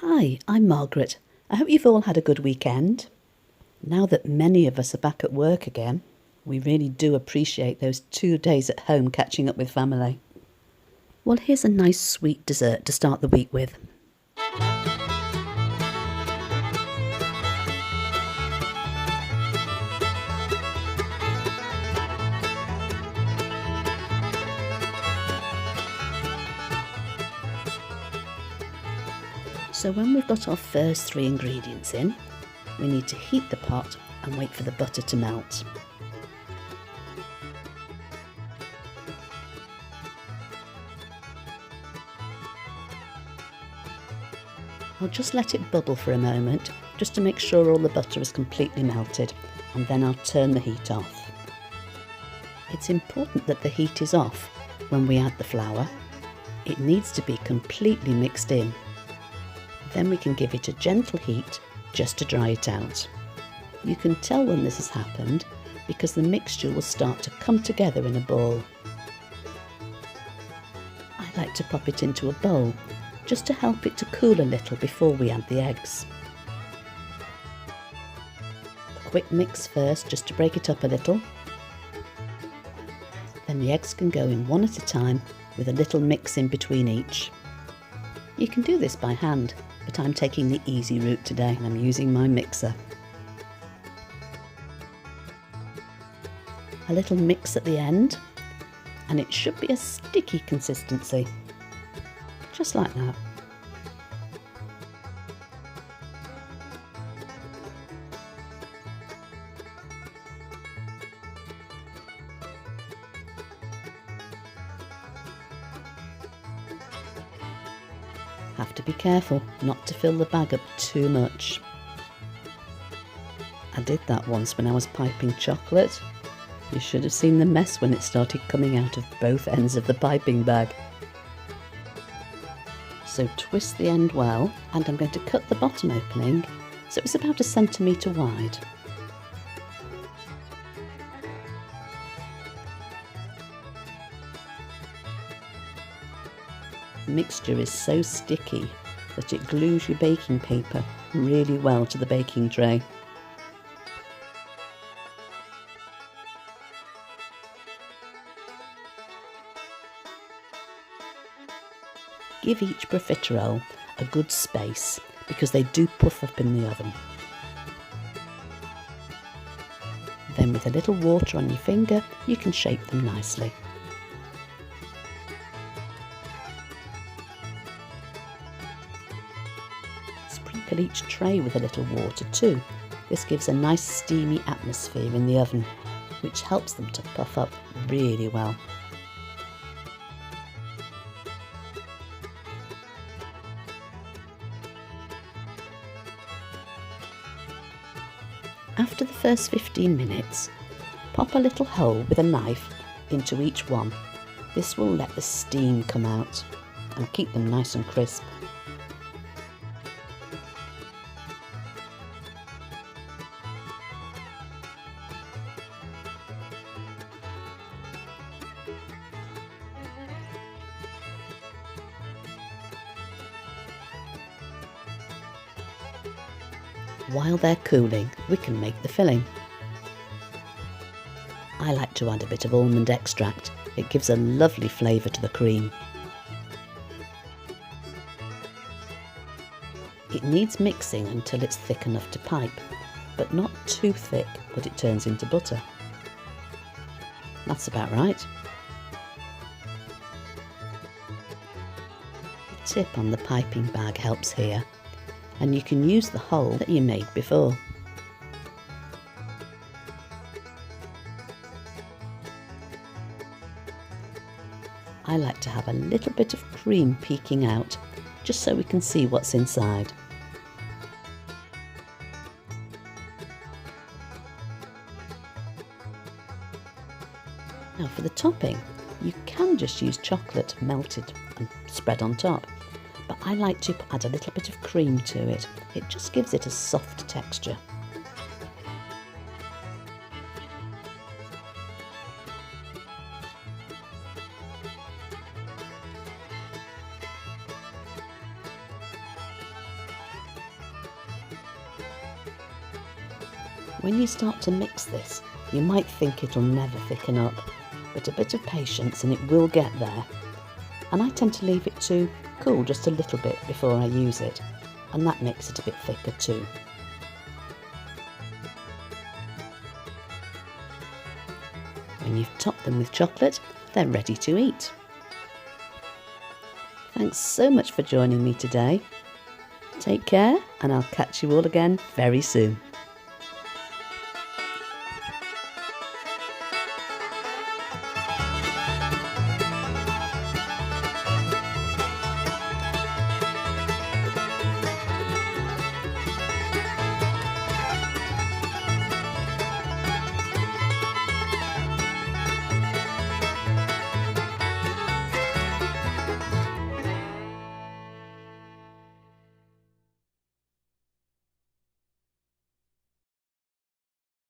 Hi, I'm Margaret. I hope you've all had a good weekend. Now that many of us are back at work again, we really do appreciate those 2 days at home catching up with family. Well, here's a nice sweet dessert to start the week with. So when we've got our first 3 ingredients in, we need to heat the pot and wait for the butter to melt. I'll just let it bubble for a moment, just to make sure all the butter is completely melted, and then I'll turn the heat off. It's important that the heat is off when we add the flour. It needs to be completely mixed in. Then we can give it a gentle heat just to dry it out. You can tell when this has happened because the mixture will start to come together in a ball. I like to pop it into a bowl just to help it to cool a little before we add the eggs. A quick mix first just to break it up a little. Then the eggs can go in one at a time with a little mix in between each. You can do this by hand, but I'm taking the easy route today and I'm using my mixer. A little mix at the end, and it should be a sticky consistency, just like that. Have to be careful not to fill the bag up too much. I did that once when I was piping chocolate. You should have seen the mess when it started coming out of both ends of the piping bag. So twist the end well, and I'm going to cut the bottom opening so it's about 1 centimetre wide. The mixture is so sticky that it glues your baking paper really well to the baking tray. Give each profiterole a good space because they do puff up in the oven. Then with a little water on your finger, you can shape them nicely. Sprinkle each tray with a little water too. This gives a nice steamy atmosphere in the oven, which helps them to puff up really well. After the first 15 minutes, pop a little hole with a knife into each one. This will let the steam come out and keep them nice and crisp. While they're cooling, we can make the filling. I like to add a bit of almond extract. It gives a lovely flavour to the cream. It needs mixing until it's thick enough to pipe, but not too thick that it turns into butter. That's about right. The tip on the piping bag helps here, and you can use the hole that you made before. I like to have a little bit of cream peeking out, just so we can see what's inside. Now for the topping, you can just use chocolate melted and spread on top, but I like to add a little bit of cream to it. It just gives it a soft texture. When you start to mix this, you might think it'll never thicken up, but a bit of patience and it will get there. And I tend to leave it to cool just a little bit before I use it, and that makes it a bit thicker too. When you've topped them with chocolate, they're ready to eat. Thanks so much for joining me today. Take care, and I'll catch you all again very soon.